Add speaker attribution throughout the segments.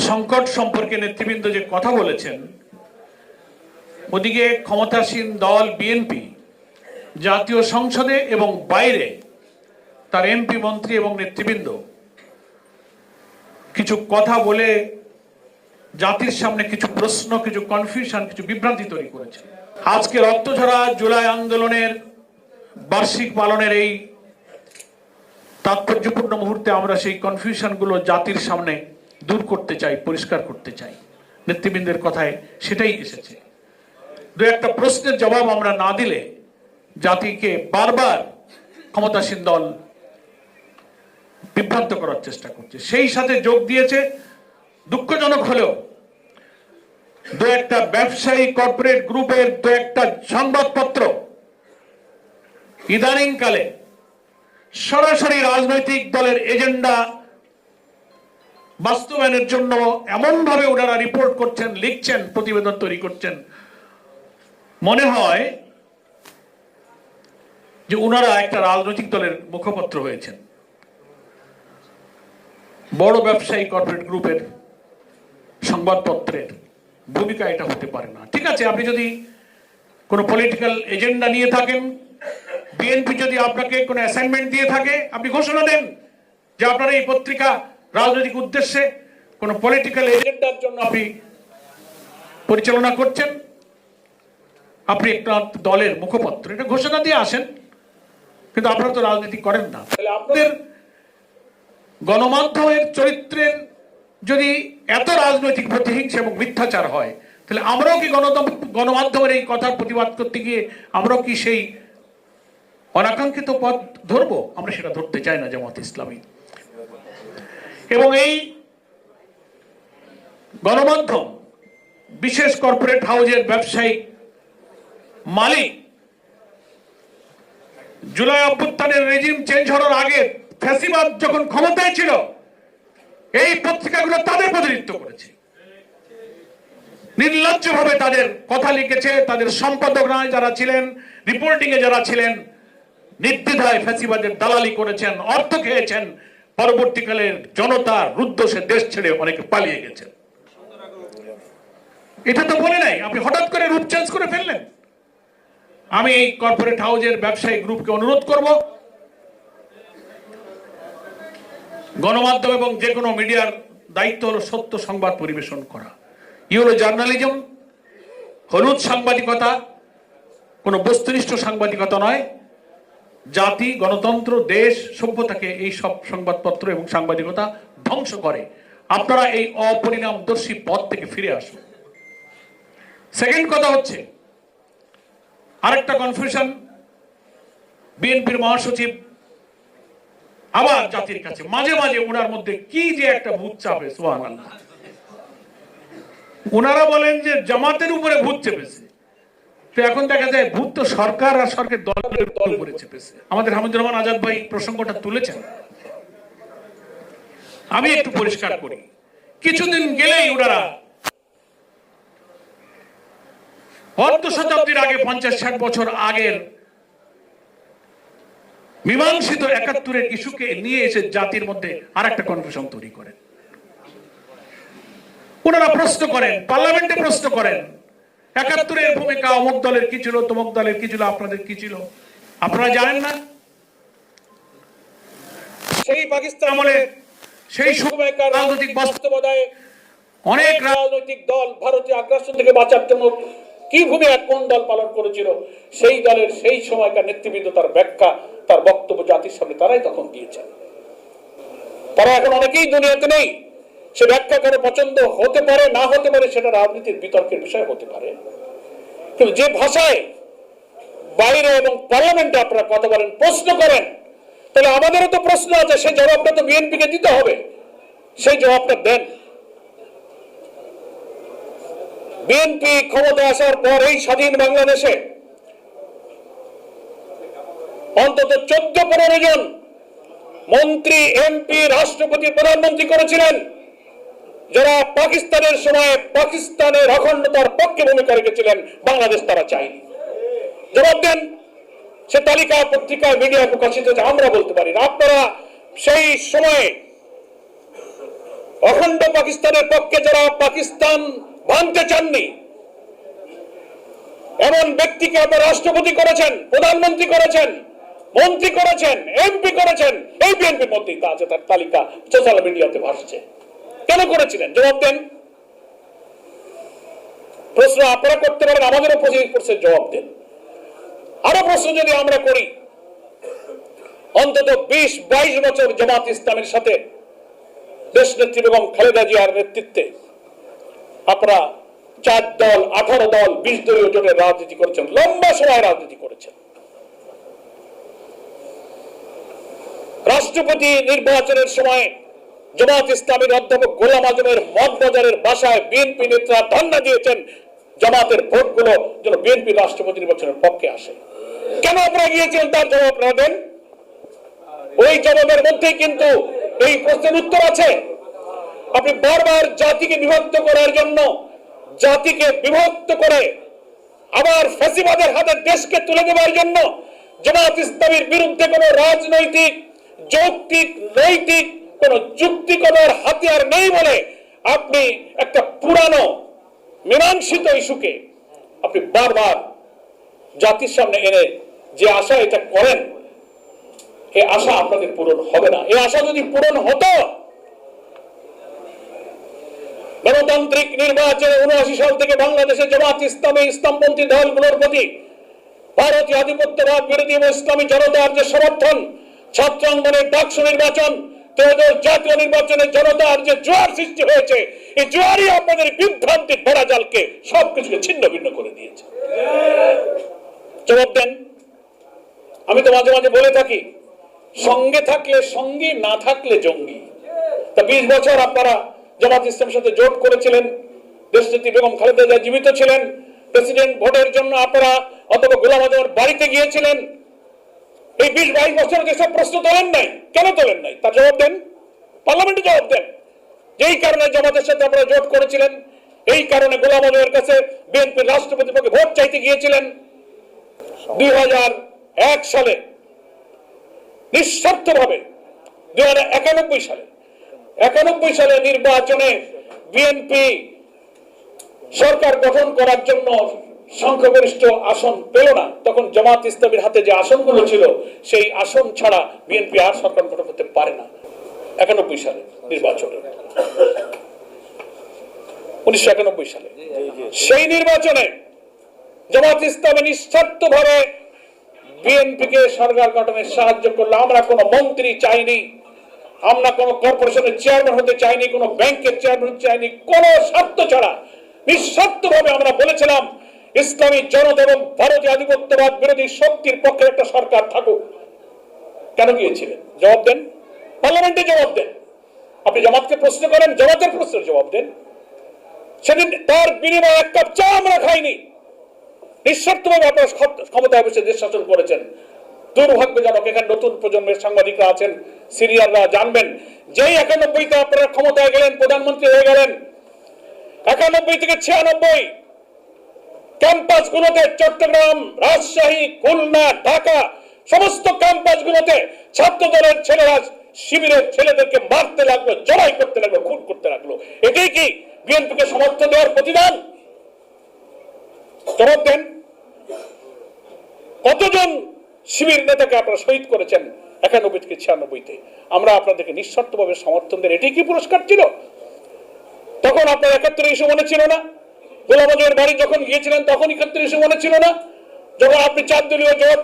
Speaker 1: সংকট সম্পর্কে নেতৃবৃন্দ যে কথা বলেছেন, ওদিকে ক্ষমতাসীন দল বিএনপি জাতীয় সংসদে এবং বাইরে তার এমপি, মন্ত্রী এবং নেতৃবৃন্দ কিছু কথা বলে জাতির সামনে কিছু প্রশ্ন, কিছু কনফিউশন, কিছু বিভ্রান্তি তৈরি করেছে। আজকে রক্তঝরা জুলাই আন্দোলনের বার্ষিক পালনের এই তাৎপর্যপূর্ণ মুহূর্তে আমরা সেই কনফিউশনগুলো জাতির সামনে দূর করতে চাই, পরিষ্কার করতে চাই। নেতৃবৃন্দের কথায় সেটাই এসেছে। দু একটা প্রশ্নের জবাব আমরা না দিলে জাতিকে বারবার ক্ষমতাসীন দল বিভ্রান্ত করার চেষ্টা করছে। সেই সাথে যোগ দিয়েছে, দুঃখজনক হলেও, দু একটা ব্যবসায়ী কর্পোরেট গ্রুপের দু একটা সংবাদপত্র ইদানিংকালে সরাসরি রাজনৈতিক দলের এজেন্ডা বাস্তবায়নের জন্য এমনভাবে ওনারা রিপোর্ট করছেন, লিখছেন, প্রতিবেদন তৈরি করছেন, মনে হয় যে ওনারা একটা রাজনৈতিক দলের মুখপত্র হয়েছেন। বড় ব্যবসায়ী কর্পোরেট গ্রুপের সংবাদপত্রের ভূমিকা এটা হতে পারে না। ঠিক আছে, আপনি যদি কোনো পলিটিক্যাল এজেন্ডা নিয়ে থাকেন, বিএনপি যদি আপনাকে কোনো অ্যাসাইনমেন্ট দিয়ে থাকে, আপনি ঘোষণা দেন যে আপনার এই পত্রিকা রাজনৈতিক উদ্দেশ্যে কোনো পলিটিক্যাল এজেন্ডার জন্য আপনি পরিচালনা করছেন, আপনি একটা দলের মুখপত্র, এটা ঘোষণা দিয়ে আসেন। কিন্তু আপনারা তো রাজনীতি করেন না। তাহলে আপনাদের গণমাধ্যমের চরিত্রের যদি এত রাজনৈতিক প্রতিহিংসা এবং মিথ্যাচার হয়, তাহলে আমরাও কি গণমাধ্যমের এই কথার প্রতিবাদ করতে গিয়ে আমরাও কি সেই অনাকাঙ্ক্ষিত পথ ধরবো? আমরা সেটা ধরতে চাই না জামাত ইসলামী। এবং এই গণমাধ্যম, বিশেষ কর্পোরেট হাউজের ব্যবসায়িক মালিক, জুলাই অভ্যুত্থানের রেজিম চেঞ্জ হওয়ার আগে ফ্যাসিবাদ যখন ক্ষমতায় ছিল, এই পত্রিকাগুলো তাদের প্রতিনিধিত্ব করেছে, নির্লজ্জভাবে তাদের কথা লিখেছে। তাদের সম্পাদকরা যারা ছিলেন, রিপোর্টিং এ যারা ছিলেন, নির্দ্বিধায় ফ্যাসিবাদের দালালি করেছেন, অর্থ খেয়েছেন। পরবর্তীকালে জনতা রুদ্ধ দেশ ছেড়ে অনেকে পালিয়ে গেছেন। এটা তো বলে নাই, আপনি হঠাৎ করে রূপ চেঞ্জ করে ফেললেন। আমি এই কর্পোরেট হাউজের ব্যবসায়ী গ্রুপকে অনুরোধ করব, গণমাধ্যম এবং যে কোনো মিডিয়ার দায়িত্ব হলো সত্য সংবাদ পরিবেশন করা। হলো জার্নালিজম, হলুদ সাংবাদিকতা, কোনো বস্তুনিষ্ঠ সাংবাদিকতা নয়। জাতি, গণতন্ত্র, দেশ, সভ্যতাকে এই সব সংবাদপত্র এবং সাংবাদিকতা ধ্বংস করে। আপনারা এই অপরিণামদর্শী পথ থেকে ফিরে আসুন। সেকেন্ড কথা হচ্ছে, আরেকটা কনফিউশন, বিএনপির মহাসচিব আবার জাতির কাছে মাঝে মাঝে ওনার মধ্যে কি যে একটা ভূত চাপে, সুবহানাল্লাহ। ওনারা বলেন যে জামাতের উপরে ভূত চেপেছে, তো এখন দেখা যায় ভূত তো সরকার আর সরকার দলের উপরে চেপেছে। আমাদের হামিদুর রহমান আজাদ ভাই প্রসঙ্গটা তুলেছেন। আমি একটু পরিষ্কার করি, কিছুদিন গেলেই ওনারা অর্ধ শতাব্দীর আগে, 50-60 বছর আগের মীমাংসিত 71-এর ইস্যুকে নিয়ে এসে জাতির মধ্যে আর একটা কনফিউশন তৈরি করেন। ওনারা প্রশ্ন করেন, পার্লামেন্টে প্রশ্ন করেন, 71-এর ভূমিকা অমুক দলের কি ছিল, তমুক দলের কি ছিল, আপনাদের কি ছিল, আপনারা জানেন না? সেই পাকিস্তান আমলে, সেই সময়কার রাজনৈতিক বাস্তবতায় অনেক রাজনৈতিক দল ভারতীয় আগ্রাসন থেকে বাঁচার জন্য কি ভূমিকা কোন দল পালন করেছিল, সেই দলের সেই সময়কার নেতৃবৃন্দ তার ব্যাখ্যা, তার বক্তব্য জাতির সামনে তারাই তখন দিয়েছেন। তারা এখন অনেকেই দুনিয়াতে নেই। সে ব্যাখ্যা করে পছন্দ হতে পারে, না হতে পারে, সেটা রাজনীতির বিতর্কের বিষয় হতে পারে। কিন্তু যে ভাষায় বাইরে এবং পার্লামেন্টে আপনারা কথা বলেন, প্রশ্ন করেন, তাহলে আমাদেরও তো প্রশ্ন আছে, সেই জবাবটা তো বিএনপিকে দিতে হবে। সেই জবাবটা দেন। বিএনপি ক্ষমতা আসার পর এই স্বাধীন বাংলাদেশে অন্তত 14-15 জন মন্ত্রী, এমপি, রাষ্ট্রপতি, প্রধানমন্ত্রী করেছিলেন, যারা পাকিস্তানের সময় পাকিস্তানের অখণ্ডতার পক্ষে ভূমিকা রেখেছিলেন। বাংলাদেশ তারা চায়নি। জবাব দেন। সে তালিকা পত্রিকায়, মিডিয়ায় প্রকাশিত হয়েছে, আমরা বলতে পারি না। আপনারা সেই সময়ে অখণ্ড পাকিস্তানের পক্ষে যারা পাকিস্তান ভাঙতে চাননি এমন ব্যক্তিকে আপনারা রাষ্ট্রপতি করেছেন, প্রধানমন্ত্রী করেছেন, মন্ত্রী করেছেন, এমপি করেছেন। এই বিএনপির মধ্যেই তা আছে, তার তালিকা সোশ্যাল মিডিয়াতে ভাসছে। কেন করেছিলেন? জবাব দেন। প্রশ্ন আপনারা করতে পারেন, আমাদেরও প্রশ্নের জবাব দেন। আরো প্রশ্ন যদি আমরা করি, অন্তত 20-22 বছর জামাত ইসলামের সাথে দেশ নেত্রী বেগম খালেদা জিয়ার নেতৃত্বে আপনারা 4 দল, 18 দল, 20 দলীয় জোটের রাজনীতি করেছেন, লম্বা সময় রাজনীতি করেছেন। রাষ্ট্রপতি নির্বাচনের সময় জামাত ইসলামের অধ্যাপক গোলাম আজমের মগবাজারের বাসায় বিএনপি নেতারা ধর্ণা দিয়েছেন জামাতের ভোটগুলো যেন বিএনপি রাষ্ট্রপতি নির্বাচনের পক্ষে আসে। কেন আপনারা গিয়েছিলেন তার জবাব আপনারা দেন। ওই জবাবের মধ্যেই কিন্তু এই প্রশ্নের উত্তর আছে। আপনি বারবার জাতিকে বিভক্ত করার জন্য, জাতিকে বিভক্ত করে আবার ফ্যাসিবাদের হাতে দেশকে তুলে দেওয়ার জন্য জামাত ইসলামের বিরুদ্ধে কোন রাজনৈতিক, যৌক্তিক, নৈতিক কোন যুক্তিকতার হাতিয়ার নেই বলে আপনি একটা পুরানো মীমাংসিত ইস্যুকে আপনি বারবার জাতির সামনে এনে যে আশা এটা করেন, এই আশা আপনাদের পূরণ হবে না। এই আশা যদি পূরণ হতো, গণতান্ত্রিক নির্বাচনে 79 সাল থেকে বাংলাদেশে জামাত ইসলামী, ইসলামপন্থী দলগুলোর প্রতি ভারতীয় আধিপত্যবাদ বিরোধী এবং ইসলামী জনতার যে সমর্থন, ছাত্র আন্দোলনের ডাকসু নির্বাচন, ত্রয়োদশ জাতীয় নির্বাচনে জনতার যে জোয়ার সৃষ্টি হয়েছে, এই জোয়ারই আপনাদের বিভ্রান্তির বেড়াজালকে সবকিছুকে ছিন্ন ভিন্ন করে দিয়েছে। জবাব দেন। আমি তো মাঝে মাঝে বলে থাকি, সঙ্গে থাকলে সঙ্গী, না থাকলে জঙ্গি। তা 20 বছর আপনারা জামাত ইসলামের সাথে জোট করেছিলেন, দেশনেত্রী বেগম খালেদা জিয়া জীবিত ছিলেন, প্রেসিডেন্ট ভোটের জন্য আপনারা অথবা গোলাম আজমের বাড়িতে গিয়েছিলেন। এই 20-22 বছর যেসব প্রশ্ন তোলেন নাই, কেন তোলেন নাই তার জবাব দেন, পার্লামেন্টে জবাব দেন। যেই কারণে জামাতের সাথে আপনারা জোট করেছিলেন, এই কারণে গোলাম আজমের কাছে বিএনপির রাষ্ট্রপতির পক্ষে ভোট চাইতে গিয়েছিলেন। 2001 সালে নিঃস্বার্থভাবে 1991 সালে নির্বাচনে বিএনপি সরকার গঠন করার জন্য সংখ্যাগরিষ্ঠ আসন পেল না। তখন জামাত ইসলামের হাতে যে আসনগুলো ছিল, সেই আসন ছাড়া বিএনপি আর সরকার গঠন করতে পারে না। 91 সালে নির্বাচনে, 1991 সালে সেই নির্বাচনে জামাত ইসলামী নিঃস্বার্থভাবে বিএনপিকে সরকার গঠনে সাহায্য করলো। আমরা কোনো মন্ত্রী চাইনি, আমরা কোন কর্পোরেশনের চেয়ারম্যান হতে চাইনি, কোন ব্যাংকের চেয়ারম্যান হতে চাইনি, কোন স্বার্থ ছাড়া নিঃস্বার্থভাবে আমরা বলেছিলাম ইসলামী জনতা এবং ভারতীয় আধিপত্যবাদ বিরোধী শক্তির পক্ষে একটা সরকার থাকুক। কেন গিয়েছিলেন? জবাব দেন, পার্লামেন্টে জবাব দেন। আপনি জামাতকে প্রশ্ন করেন, জামাতের প্রশ্নের জবাব দেন। সেদিন তার বিনিময়ে 1 কাপ চা আমরা খাইনি। নিঃস্বার্থভাবে আপনারা ক্ষমতায় বসে দেশ শাসন করেছেন। দুর্ভাগ্যজনক, এখানে নতুন প্রজন্মের সাংবাদিকরা আছেন, সিরিয়াররা জানবেন, যেই 91-তে আপনারা ক্ষমতায় গেলেন, প্রধানমন্ত্রী হয়ে গেলেন, 91 থেকে 96 ক্যাম্পাসগুলোতে, চট্টগ্রাম, রাজশাহী, খুলনা, ঢাকা, সমস্ত ক্যাম্পাসগুলোতে ছাত্র দলের ছেলেরা শিবিরের ছেলেদেরকে মারতে লাগলো, জড়াই করতে লাগলো, খুন করতে লাগলো। এটাই কি বিএনপিকে সমর্থন দেওয়ার প্রতিদান? জবাব দেন। কতজন শিবির নেতাকে আপনারা শহীদ করেছেন 91 থেকে 96-তে? আমরা আপনাদেরকে নিঃস্বার্থভাবে সমর্থন দেন, এটাই কি পুরস্কার ছিল? তখন আপনার 71 ইস্যু মনে ছিল না? গোলাম আজমের বাড়ি যখন গিয়েছিলেন তখন 71 ইস্যু মনে ছিল না? যখন আপনি 4 দলীয় জোট,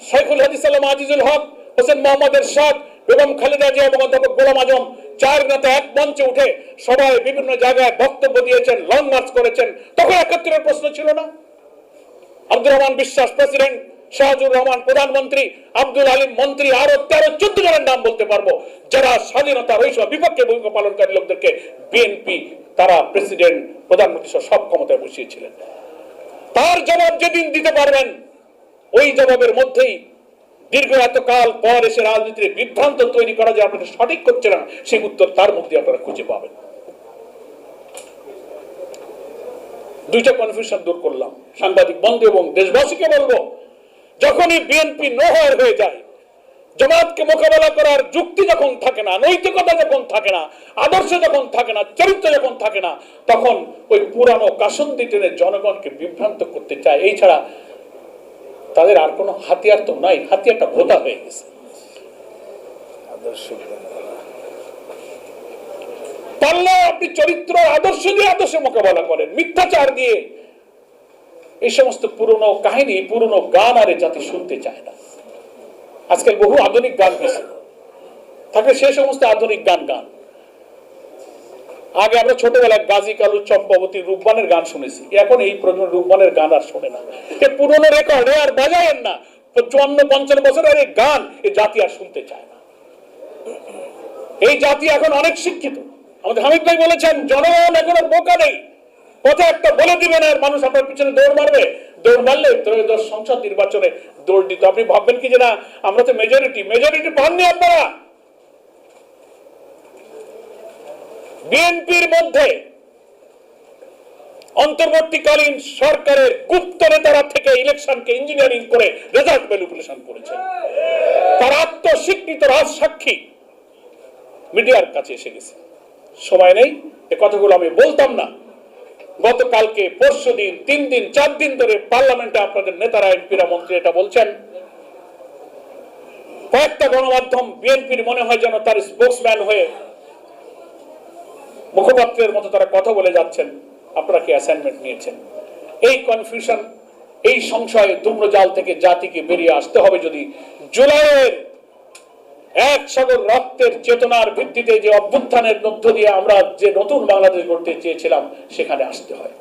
Speaker 1: শেখুল হাদিস আলম আজিজুল হক, হোসেন মোহাম্মদ এরশাদ, বেগম খালেদা জিয়া এবং অধ্যাপক গোলাম আজম 4 নেতা এক মঞ্চে উঠে সবাই বিভিন্ন জায়গায় বক্তব্য দিয়েছেন, লং মার্চ করেছেন, তখন 71-এর প্রশ্ন ছিল না? আব্দুর রহমান বিশ্বাস প্রেসিডেন্ট, শাহজুর রহমান প্রধানমন্ত্রী, আব্দুল আলিম মন্ত্রী, আরো 13-14 জনের নাম বলতে পারবো যারা স্বাধীনতার ওই সময় বিপক্ষে ভূমিকা পালনকারী লোকদেরকে বিএনপি তারা প্রেসিডেন্ট, প্রধানমন্ত্রী সব ক্ষমতায় বসিয়েছিলেন। তার জবাব যেদিন দিতে পারবেন, ওই জবাবের মধ্যেই দীর্ঘ এতকাল পর এসে রাজনীতির বিভ্রান্ত তৈরি করা যে আপনাদের সঠিক করছে না, সেই উত্তর তার মধ্যে আপনারা খুঁজে পাবেন। 2টা কনফিউশন দূর করলাম সাংবাদিক বন্ধু এবং দেশবাসীকে বলবো, যখনই বিএনপি নোহয়ার হয়ে যায়, জামাতকে মোকাবেলা করার যুক্তি যখন থাকে না, নৈতিকতা যখন থাকে না, আদর্শ যখন থাকে না, চরিত্র যখন থাকে না, তখন ওই পুরানো কাসন্দি টেনে জনগণকে বিভ্রান্ত করতে চায়। এই ছাড়া তাদের আর কোনো হাতিয়ার তো নাই, হাতিয়ারটা ভোতা হয়ে গেছে। পারলে আপনি চরিত্র আদর্শ দিয়ে আদর্শে মোকাবেলা করেন, মিথ্যাচার দিয়ে এই সমস্ত পুরনো কাহিনী, পুরনো গান আরে জাতি শুনতে চায় না। আজকাল বহু আধুনিক গান গেছে, থাকে সে সমস্ত আধুনিক গান গান। আগে আমরা ছোটবেলায় গাজী কালু চম্পাবতী রূপবানের গান শুনেছি, এখন এই প্রজন্ম রূপবানের গান আর শোনে না। এই পুরনো রেকর্ড আর বাজায়েন না, 54-55 বছরের এই গান এই জাতি আর শুনতে চায় না। এই জাতি এখন অনেক শিক্ষিত। আমাদের হামিদ ভাই বলেছেন জনগণ এখন আর বোকা নেই, কথা একটা বলে দিবেন আর মানুষ আপনার পিছনে দৌড় মারবে। দৌড় মারলে ত্রয়োদশ সংসদ নির্বাচনে দৌড় দিত। আপনি ভাববেন কি যে না আমরা তো মেজরিটি পাননি আপনারা। বিএনপির মধ্যে অন্তর্বর্তীকালীন সরকারের গুপ্ত নেতারা থেকে ইলেকশনকে ইঞ্জিনিয়ারিং করে রেজাল্ট ম্যানিপুলেশন করেছে। তার আত্মস্বীকৃত রাজসাক্ষী মিডিয়ার কাছে এসে গেছে। সময় নেই, এ কথাগুলো আমি বলতাম না। গতকালকে, পরশু দিন, 3 দিন 4 দিন ধরে পার্লামেন্টে আপনাদের নেতারা, এমপিরা, মন্ত্রী এটা বলছেন। কয়েকটা গণমাধ্যম বিএনপির মনে হয় যেন তার স্পোক্সম্যান হয়ে মুখপাত্রের মতো তারা কথা বলে যাচ্ছেন। আপনারা কি অ্যাসাইনমেন্ট নিয়েছেন? এই কনফিউশন, এই সংশয়, ধূম্রজাল থেকে জাতিকে বেরিয়ে আসতে হবে। যদি জুলাইয়ের এক সাগর রক্তের চেতনার ভিত্তিতে যে অভ্যুত্থানের মধ্য দিয়ে আমরা যে নতুন বাংলাদেশ গড়তে চেয়েছিলাম সেখানে আসতে হয়।